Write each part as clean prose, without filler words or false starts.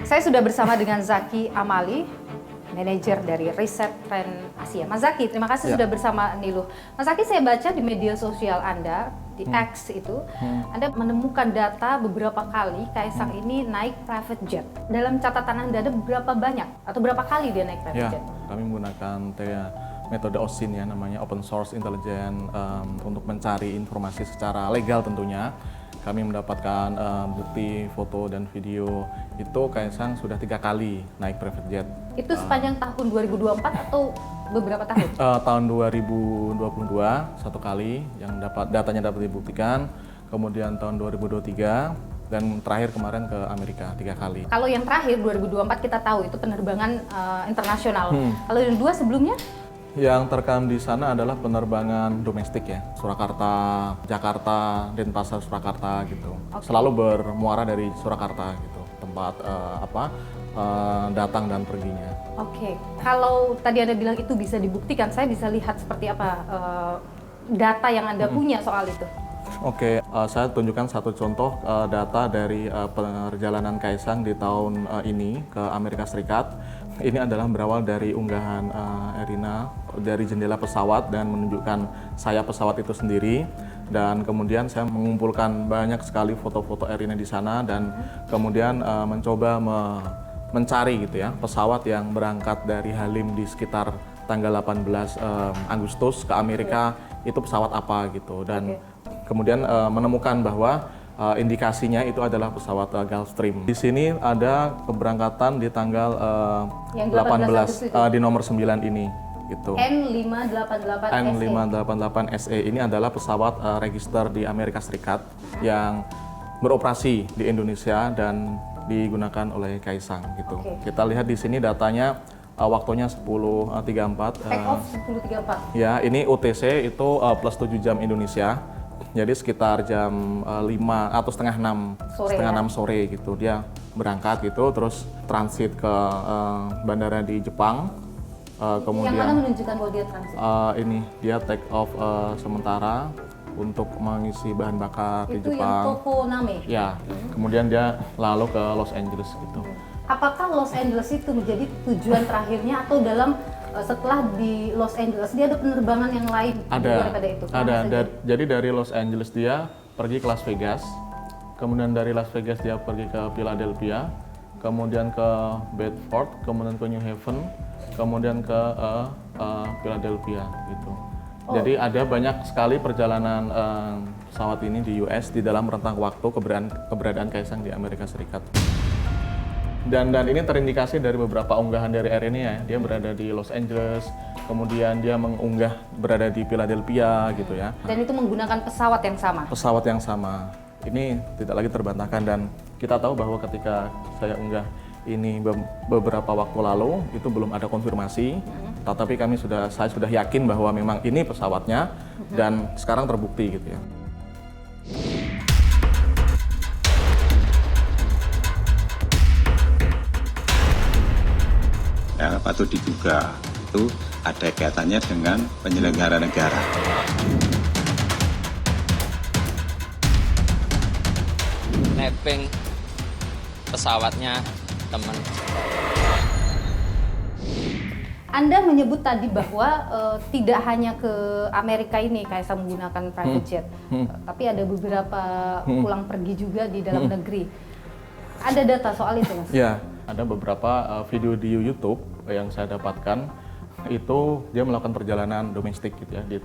Saya sudah bersama dengan Zaki Amali, manajer dari Riset Trend Asia. Mas Zaki, terima kasih sudah bersama Niluh. Mas Zaki, saya baca di media sosial Anda, di X itu, Anda menemukan data beberapa kali Kaisang ini naik private jet. Dalam catatan Anda ada berapa banyak atau berapa kali dia naik private jet? Kami menggunakan metode OSINT ya, namanya Open Source Intelligence, untuk mencari informasi secara legal tentunya. Kami mendapatkan bukti foto dan video itu Kaisang sudah 3 kali naik private jet. Itu sepanjang tahun 2024 atau beberapa tahun? Tahun 2022 1 kali yang datanya dapat dibuktikan, kemudian tahun 2023 dan terakhir kemarin ke Amerika 3 kali. Kalau yang terakhir 2024 kita tahu itu penerbangan internasional. Kalau yang 2 sebelumnya? Yang terekam di sana adalah penerbangan domestik ya, Surakarta, Jakarta, Denpasar, Surakarta gitu. Selalu bermuara dari Surakarta gitu, tempat datang dan perginya. Oke, kalau tadi Anda bilang itu bisa dibuktikan, saya bisa lihat seperti apa data yang Anda punya soal itu. Oke, saya tunjukkan satu contoh data dari perjalanan Kaisang di tahun ini ke Amerika Serikat. Ini adalah berawal dari unggahan Erina dari jendela pesawat dan menunjukkan sayap pesawat itu sendiri. Dan kemudian saya mengumpulkan banyak sekali foto-foto Erina di sana dan kemudian mencoba mencari gitu ya pesawat yang berangkat dari Halim di sekitar tanggal 18 Agustus ke Amerika, itu pesawat apa gitu. Dan kemudian menemukan bahwa indikasinya itu adalah pesawat Gulfstream. Di sini ada keberangkatan di tanggal 18 di nomor 9 ini gitu. N588 SE ini adalah pesawat register di Amerika Serikat yang beroperasi di Indonesia dan digunakan oleh Kaisang gitu. Kita lihat di sini datanya waktunya 10.34. Take off 10.34. Ya, ini UTC itu plus 7 jam Indonesia. Jadi sekitar jam 5 atau setengah 6 sore gitu dia berangkat gitu, terus transit ke bandara di Jepang. Kemudian yang mana menunjukkan bahwa dia transit? Ini dia take off sementara untuk mengisi bahan bakar di Jepang. Itu yang Tokoname? Ya, kemudian dia lalu ke Los Angeles gitu. Apakah Los Angeles itu menjadi tujuan terakhirnya atau dalam setelah di Los Angeles dia ada penerbangan yang lain daripada itu? Jadi dari Los Angeles dia pergi ke Las Vegas, kemudian dari Las Vegas dia pergi ke Philadelphia, kemudian ke Bedford, kemudian ke New Haven, kemudian ke Philadelphia gitu. Jadi ada banyak sekali perjalanan pesawat ini di US di dalam rentang waktu keberadaan Kaisang di Amerika Serikat. Dan ini terindikasi dari beberapa unggahan dari Erina ya. Dia berada di Los Angeles, kemudian dia mengunggah berada di Philadelphia gitu ya. Dan itu menggunakan pesawat yang sama? Pesawat yang sama. Ini tidak lagi terbantahkan dan kita tahu bahwa ketika saya unggah ini beberapa waktu lalu itu belum ada konfirmasi. Tetapi saya sudah yakin bahwa memang ini pesawatnya dan sekarang terbukti gitu ya. Patut diduga itu ada kaitannya dengan penyelenggara negara. Mapping pesawatnya teman. Anda menyebut tadi bahwa tidak hanya ke Amerika ini Kaisang menggunakan private jet, tapi ada beberapa pulang pergi juga di dalam negeri. Ada data soal itu, Mas? Ya, ada beberapa video di YouTube yang saya dapatkan itu dia melakukan perjalanan domestik gitu ya di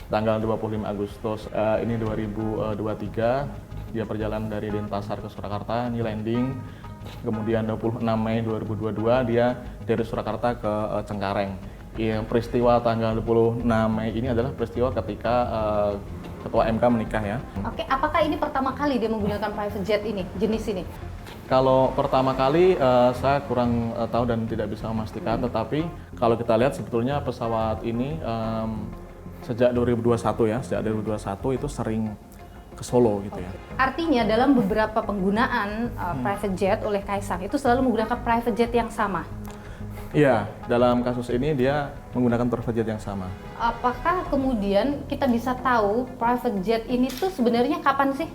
tanggal 25 Agustus ini 2023 dia perjalanan dari Denpasar ke Surakarta, ini landing. Kemudian 26 Mei 2022 dia dari Surakarta ke Cengkareng. Peristiwa tanggal 26 Mei ini adalah peristiwa ketika Ketua MK menikah ya. Oke, apakah ini pertama kali dia menggunakan private jet ini, jenis ini? Kalau pertama kali saya kurang tahu dan tidak bisa memastikan, tetapi kalau kita lihat sebetulnya pesawat ini sejak 2021 ya, sejak 2021 itu sering ke Solo gitu ya. Artinya dalam beberapa penggunaan private jet oleh Kaisang itu selalu menggunakan private jet yang sama? Iya, dalam kasus ini dia menggunakan private jet yang sama. Apakah kemudian kita bisa tahu private jet ini tuh sebenarnya kapan sih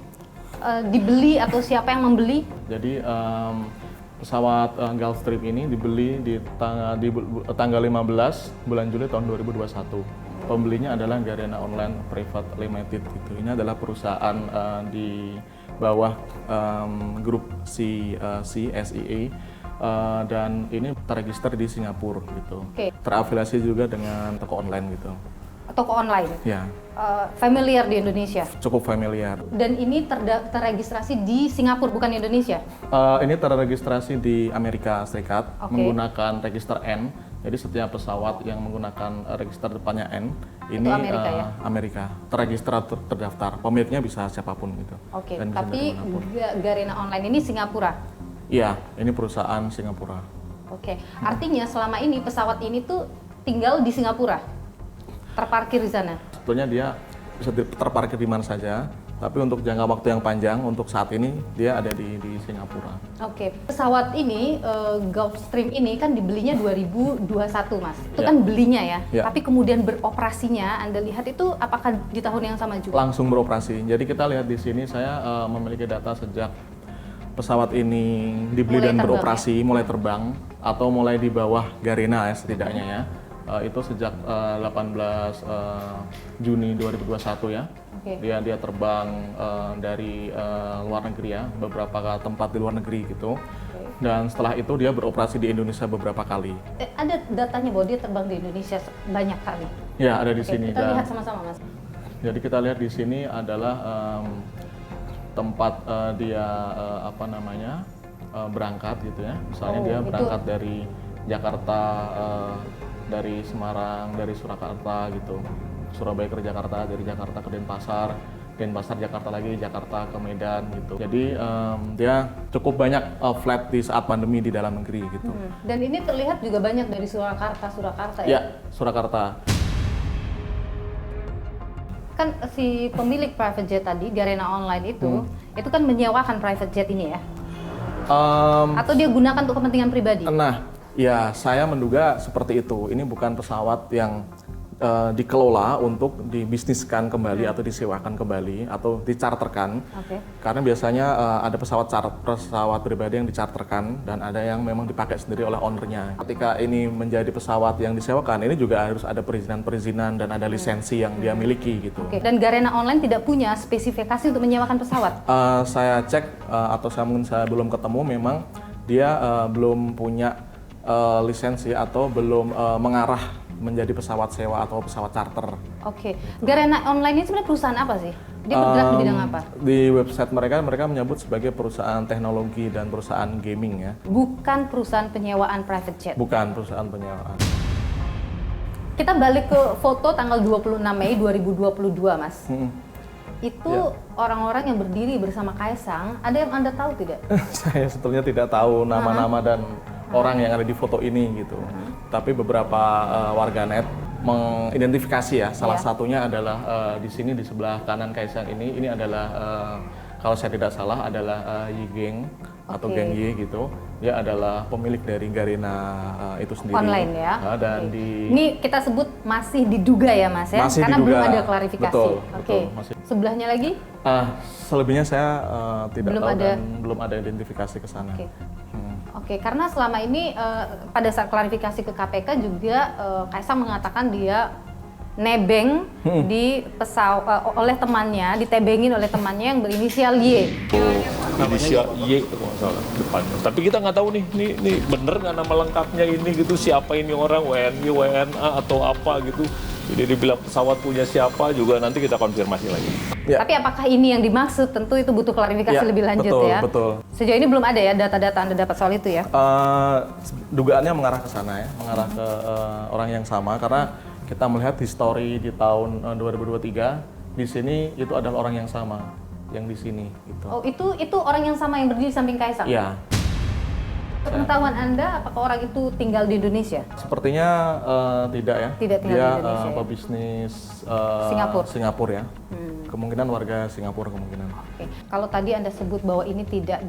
dibeli atau siapa yang membeli? Jadi pesawat Gulfstream ini dibeli di tanggal 15 bulan Juli tahun 2021. Pembelinya adalah Garena Online Private Limited gitu. Ini adalah perusahaan di bawah grup SEA dan ini terregister di Singapura gitu. Terafiliasi juga dengan toko online gitu. Toko online? Ya. Familiar di Indonesia? Cukup familiar. Dan ini terregistrasi di Singapura, bukan Indonesia? Ini terregistrasi di Amerika Serikat menggunakan register N. Jadi setiap pesawat yang menggunakan register depannya N, ini Amerika, ya? Amerika. Terregister, terdaftar. Pemiliknya bisa siapapun gitu. Dan bisa tapi dimanapun. Garena Online ini Singapura? Iya, ini perusahaan Singapura. Artinya selama ini pesawat ini tuh tinggal di Singapura? Terparkir di sana? Sebetulnya dia bisa terparkir di mana saja, tapi untuk jangka waktu yang panjang, untuk saat ini dia ada di Singapura. Pesawat ini, Gulfstream ini kan dibelinya 2021 Mas, itu Ya. kan belinya ya, Ya. tapi kemudian beroperasinya, Anda lihat itu apakah di tahun yang sama juga? Langsung beroperasi. Jadi kita lihat di sini, saya memiliki data sejak pesawat ini dibeli Mulai dan terbang, beroperasi, mulai terbang, atau mulai di bawah Garena ya setidaknya ya. Itu sejak 18 Juni 2021 ya. Dia terbang dari luar negeri ya, beberapa tempat di luar negeri gitu. Dan setelah itu dia beroperasi di Indonesia beberapa kali. Ada datanya bahwa dia terbang di Indonesia banyak kali? Ya, ada di sini. Kita lihat sama-sama Mas. Jadi kita lihat di sini adalah tempat dia berangkat gitu ya. Misalnya dia berangkat dari Jakarta, dari Semarang, dari Surakarta gitu, Surabaya ke Jakarta, dari Jakarta ke Denpasar, Jakarta lagi, Jakarta ke Medan gitu. Jadi dia cukup banyak flight di saat pandemi di dalam negeri gitu. Dan ini terlihat juga banyak dari Surakarta ya? Ya, Surakarta. Kan si pemilik private jet tadi, Garena Online itu kan menyewakan private jet ini ya? Atau dia gunakan untuk kepentingan pribadi? Nah, ya saya menduga seperti itu. Ini bukan pesawat yang dikelola untuk dibisniskan kembali atau disewakan kembali atau dicharterkan. Karena biasanya ada pesawat pribadi yang dicharterkan dan ada yang memang dipakai sendiri oleh ownernya. Ketika ini menjadi pesawat yang disewakan, ini juga harus ada perizinan dan ada lisensi yang dia miliki gitu. Dan Garena Online tidak punya spesifikasi untuk menyewakan pesawat? Saya cek atau saya belum ketemu, memang dia belum punya lisensi atau belum mengarah menjadi pesawat sewa atau pesawat charter. Garena Online ini sebenarnya perusahaan apa sih? Dia bergerak di bidang apa? Di website mereka menyebut sebagai perusahaan teknologi dan perusahaan gaming ya. Bukan perusahaan penyewaan private jet? Bukan perusahaan penyewaan. Kita balik ke foto tanggal 26 Mei 2022 Mas. Itu orang-orang yang berdiri bersama Kaisang, ada yang Anda tahu tidak? Saya sebetulnya tidak tahu nama-nama dan orang yang ada di foto ini gitu. Tapi beberapa warganet mengidentifikasi ya. Salah satunya adalah di sini di sebelah kanan Kaisang ini adalah kalau saya tidak salah adalah Yi Geng atau Geng Yi gitu. Dia adalah pemilik dari Garena itu sendiri. Online ya. Dan ini kita sebut masih diduga ya Mas ya, masih karena diduga. belum ada klarifikasi. Betul, masih. Sebelahnya lagi? Selebihnya saya tidak tahu ada. dan belum ada identifikasi ke sana. Karena selama ini pada saat klarifikasi ke KPK juga Kaisang mengatakan dia nebeng di oleh temannya, ditebengin oleh temannya yang berinisial Y. Inisial Y kalau nggak salah depannya. Tapi kita nggak tahu nih bener nggak nama lengkapnya ini gitu, siapa ini orang, WNI, WNA atau apa gitu. Jadi dibilang pesawat punya siapa juga nanti kita konfirmasi lagi. Tapi apakah ini yang dimaksud? Tentu itu butuh klarifikasi lebih lanjut ya. Betul. Sejauh ini belum ada ya data-data Anda dapat soal itu ya? Dugaannya mengarah ke sana ya, mengarah ke orang yang sama karena kita melihat history di tahun 2023 di sini itu adalah orang yang sama yang di sini gitu. Itu orang yang sama yang berdiri di samping Kaisang? Iya. Pengetahuan Anda, apakah orang itu tinggal di Indonesia? Sepertinya tidak ya. Tidak tinggal dia, di Indonesia. Dia pebisnis Singapura ya. Kemungkinan warga Singapura kemungkinan. Kalau tadi Anda sebut bahwa ini tidak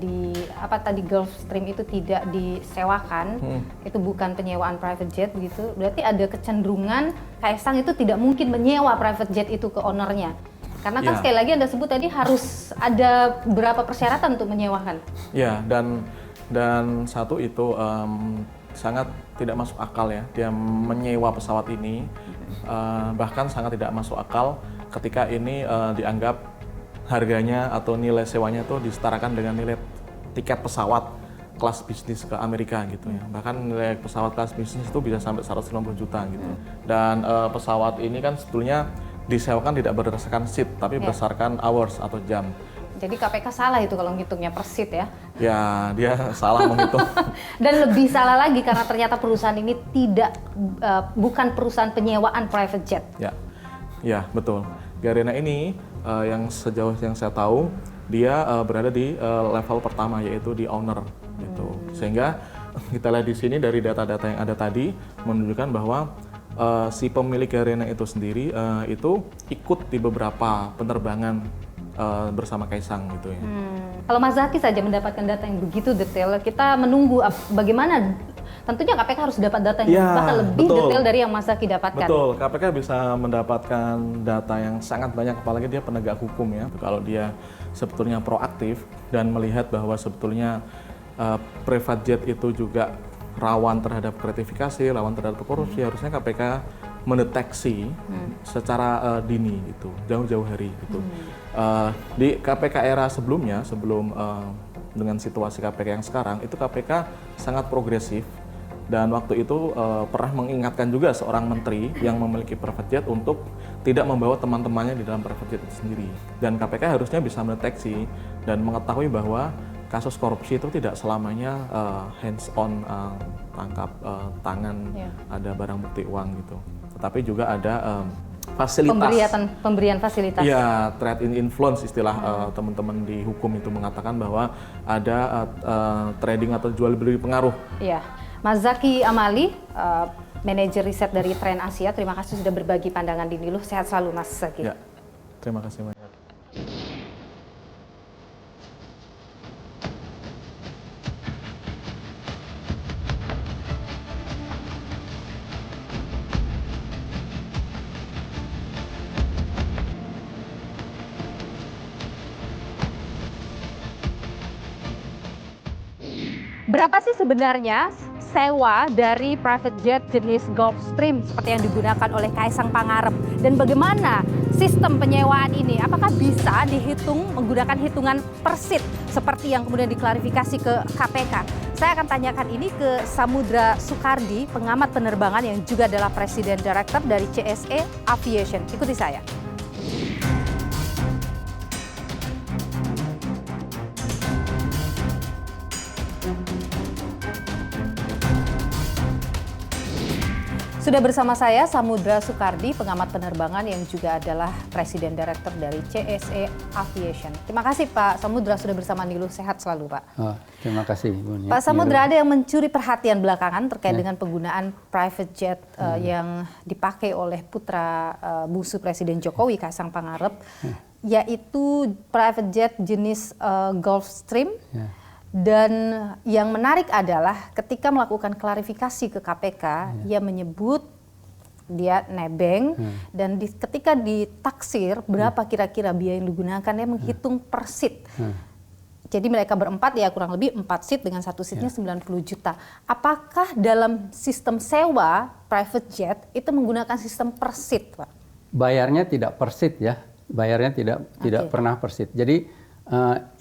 Gulfstream itu tidak disewakan, itu bukan penyewaan private jet gitu. Berarti ada kecenderungan Kaisang itu tidak mungkin menyewa private jet itu ke ownernya. Karena kan sekali lagi Anda sebut tadi harus ada beberapa persyaratan untuk menyewakan. Ya, dan Dan satu itu sangat tidak masuk akal ya, dia menyewa pesawat ini, bahkan sangat tidak masuk akal ketika ini dianggap harganya atau nilai sewanya itu disetarakan dengan nilai tiket pesawat kelas bisnis ke Amerika gitu ya. Bahkan nilai pesawat kelas bisnis itu bisa sampai 150 juta gitu. Dan pesawat ini kan sebetulnya disewakan tidak berdasarkan seat, tapi berdasarkan hours atau jam. Jadi KPK salah itu kalau ngitungnya per seat ya? Ya, dia salah menghitung. Dan lebih salah lagi karena ternyata perusahaan ini bukan perusahaan penyewaan private jet. Ya, betul. Garena ini yang sejauh yang saya tahu dia berada di level pertama, yaitu di owner gitu. Sehingga kita lihat di sini dari data-data yang ada tadi menunjukkan bahwa si pemilik Garena itu sendiri itu ikut di beberapa penerbangan bersama Kaisang gitu ya. Kalau Mas Zaki saja mendapatkan data yang begitu detail, kita menunggu bagaimana. Tentunya KPK harus dapat data yang bahkan lebih detail dari yang Mas Zaki dapatkan. Betul, KPK bisa mendapatkan data yang sangat banyak, apalagi dia penegak hukum ya. Kalau dia sebetulnya proaktif dan melihat bahwa sebetulnya private jet itu juga rawan terhadap gratifikasi, rawan terhadap korupsi, harusnya KPK mendeteksi secara dini gitu, jauh-jauh hari gitu. Di KPK era sebelumnya, sebelum dengan situasi KPK yang sekarang, itu KPK sangat progresif dan waktu itu pernah mengingatkan juga seorang menteri yang memiliki private jet untuk tidak membawa teman-temannya di dalam private jet itu sendiri. Dan KPK harusnya bisa mendeteksi dan mengetahui bahwa kasus korupsi itu tidak selamanya hands on, tangkap tangan, ada barang bukti uang gitu. Tetapi juga ada fasilitas. Pemberian fasilitas. Ya, trade in influence istilah teman-teman di hukum itu mengatakan bahwa ada trading atau jual beli pengaruh. Iya. Mas Zaki Amali, manajer riset dari Tren Asia, terima kasih sudah berbagi pandangan di Niluh. Sehat selalu Mas Zaki. Ya, terima kasih banyak. Berapa sih sebenarnya sewa dari private jet jenis Gulfstream seperti yang digunakan oleh Kaisang Pangarep? Dan bagaimana sistem penyewaan ini? Apakah bisa dihitung menggunakan hitungan per seat seperti yang kemudian diklarifikasi ke KPK? Saya akan tanyakan ini ke Samudra Soekardi, pengamat penerbangan yang juga adalah Presiden Director dari CSE Aviation. Ikuti saya. Sudah bersama saya Samudra Soekardi, pengamat penerbangan yang juga adalah Presiden Director dari CSE Aviation. Terima kasih Pak Samudra sudah bersama Niluh. Sehat selalu Pak. Terima kasih Bu. Pak Samudra, ada yang mencuri perhatian belakangan terkait dengan penggunaan private jet yang dipakai oleh putra bungsu Presiden Jokowi, Kaisang Pangarep, yaitu private jet jenis Gulfstream. Dan yang menarik adalah ketika melakukan klarifikasi ke KPK, ia menyebut dia nebeng dan ketika ditaksir berapa kira-kira biaya yang digunakan, dia menghitung per seat. Jadi mereka berempat ya kurang lebih 4 seat dengan satu seatnya 90 juta. Apakah dalam sistem sewa private jet itu menggunakan sistem per seat, Pak? Bayarnya tidak per seat ya, bayarnya tidak pernah per seat. Jadi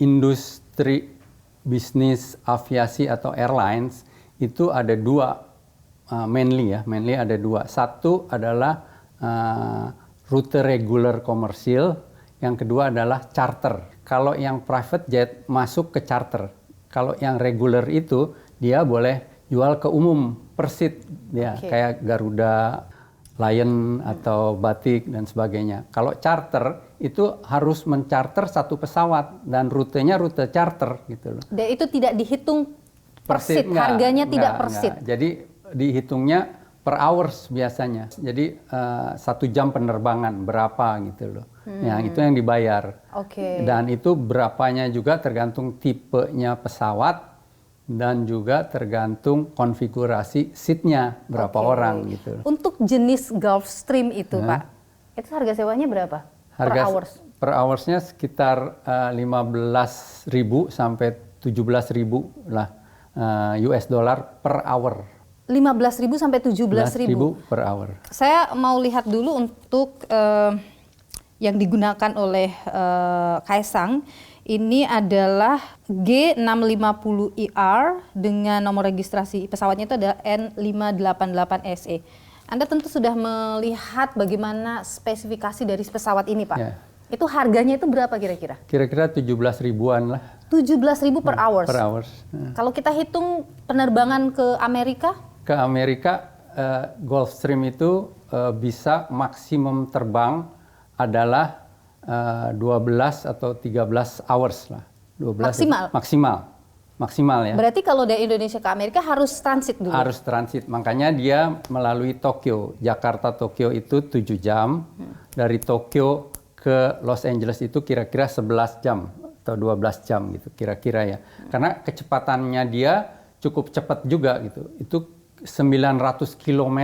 industri bisnis aviasi atau airlines itu ada dua mainly ada dua. Satu adalah rute regular komersil, yang kedua adalah charter. Kalau yang private jet masuk ke charter, kalau yang regular itu dia boleh jual ke umum per seat, ya kayak Garuda, Lion atau Batik dan sebagainya. Kalau charter itu harus mencarter satu pesawat dan rutenya rute charter gitu loh. Dan itu tidak dihitung per seat, harganya tidak per seat. Jadi dihitungnya per hours biasanya. Jadi 1 jam penerbangan berapa gitu loh. Ya itu yang dibayar. Dan itu berapanya juga tergantung tipenya pesawat dan juga tergantung konfigurasi seatnya berapa orang gitu. Untuk jenis Gulfstream itu Pak, itu harga sewanya berapa? Harga per hours? Per hoursnya sekitar 15.000 sampai 17.000 lah. US dollar per hour. 15.000 sampai 17.000 per hour. Saya mau lihat dulu untuk yang digunakan oleh Kaisang. Ini adalah G650ER dengan nomor registrasi pesawatnya itu ada N588SE. Anda tentu sudah melihat bagaimana spesifikasi dari pesawat ini, Pak. Ya. Itu harganya itu berapa kira-kira? Kira-kira 17 ribuan lah. 17.000 per hours. Per hours. Kalau kita hitung penerbangan ke Amerika? Ke Amerika, Gulfstream itu bisa maksimum terbang adalah 12 atau 13 hours lah. 12 maksimal ya. Berarti kalau dari Indonesia ke Amerika harus transit dulu? Harus transit, makanya dia melalui Tokyo. Jakarta Tokyo itu 7 jam. Dari Tokyo ke Los Angeles itu kira-kira 11 jam atau 12 jam gitu kira-kira ya. Karena kecepatannya dia cukup cepat juga gitu. Itu 900 km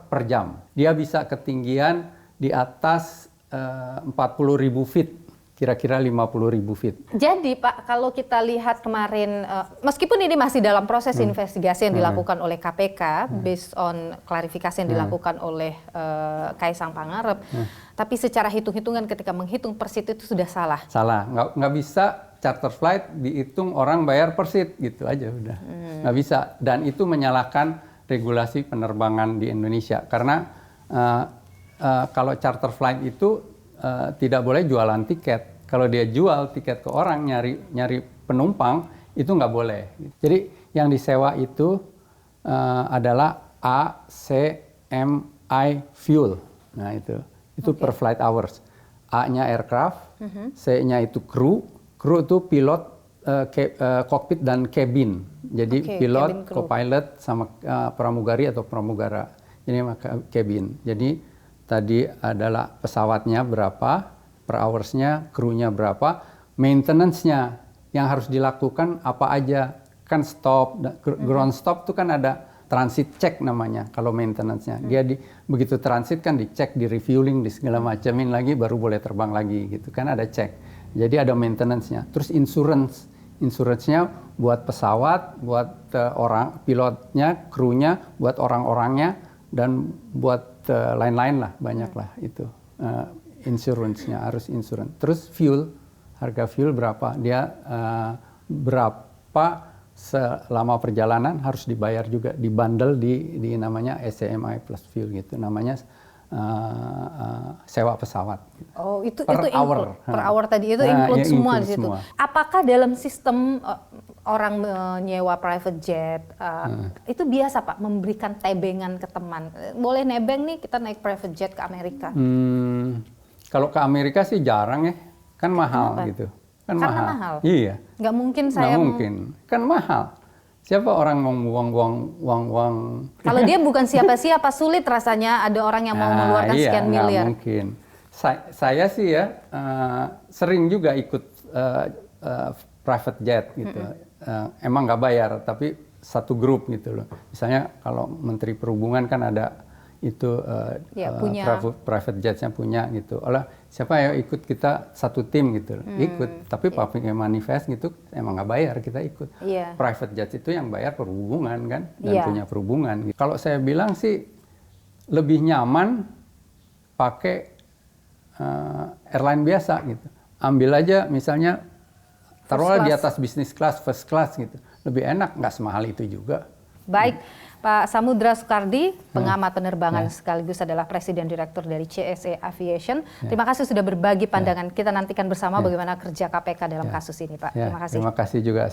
per jam. Dia bisa ketinggian di atas 40.000 feet, kira-kira 50.000 feet. Jadi Pak, kalau kita lihat kemarin, meskipun ini masih dalam proses investigasi yang dilakukan oleh KPK, based on klarifikasi yang dilakukan oleh Kaisang Pangarep, tapi secara hitung-hitungan ketika menghitung per seat itu sudah salah. Salah, nggak bisa charter flight dihitung orang bayar per seat, gitu aja udah. Nggak bisa, dan itu menyalahkan regulasi penerbangan di Indonesia. Karena kalau charter flight itu tidak boleh jualan tiket. Kalau dia jual tiket ke orang nyari penumpang itu nggak boleh. Jadi yang disewa itu adalah ACMI fuel. Nah itu per flight hours. A-nya aircraft, C-nya itu kru itu pilot, cockpit dan cabin. Jadi pilot, co-pilot sama pramugari atau pramugara. Jadi cabin. Jadi tadi adalah pesawatnya berapa, per hoursnya, krunya berapa, maintenance-nya yang harus dilakukan apa aja. Kan stop, ground stop itu kan ada transit check namanya kalau maintenance-nya. Dia begitu transit kan dicek, di refueling, di segala macamin lagi baru boleh terbang lagi gitu kan, ada cek. Jadi ada maintenance-nya. Terus insurance-nya buat pesawat, buat orang pilotnya, krunya, buat orang-orangnya, dan buat lain-lain lah, banyak lah itu. Insurance-nya harus insurance. Terus fuel, harga fuel berapa? Dia berapa selama perjalanan harus dibayar juga, dibundle di namanya ACMI plus fuel gitu. Namanya sewa pesawat. Oh, itu per hour. Per hour tadi itu include semua di situ. Semua. Apakah dalam sistem orang menyewa private jet itu biasa Pak memberikan tebengan ke teman? Boleh nebeng nih kita naik private jet ke Amerika? Kalau ke Amerika sih jarang ya, kan mahal. Kenapa? Gitu. Kan karena mahal. Iya. Nggak mungkin saya. Nggak mungkin, kan mahal. Siapa orang mau uang? Kalau dia bukan siapa-siapa, sulit rasanya ada orang yang mau mengeluarkan sekian miliar. Nggak mungkin. Saya sih ya sering juga ikut private jet gitu. Emang nggak bayar, tapi satu grup gitu loh. Misalnya kalau Menteri Perhubungan kan ada itu private jetnya punya gitu. Siapa ya ikut kita satu tim gitu, ikut. Tapi pakai manifest gitu, emang nggak bayar kita ikut. Private jet itu yang bayar perhubungan kan, dan punya perhubungan. Gitu. Kalau saya bilang sih lebih nyaman pakai airline biasa gitu. Ambil aja misalnya taruhlah di atas business class, first class gitu. Lebih enak, nggak semahal itu juga. Baik. Pak Samudra Soekardi, pengamat penerbangan sekaligus adalah Presiden Direktur dari CSE Aviation. Terima kasih sudah berbagi pandangan. Kita nantikan bersama bagaimana kerja KPK dalam kasus ini, Pak. Terima kasih. Terima kasih juga.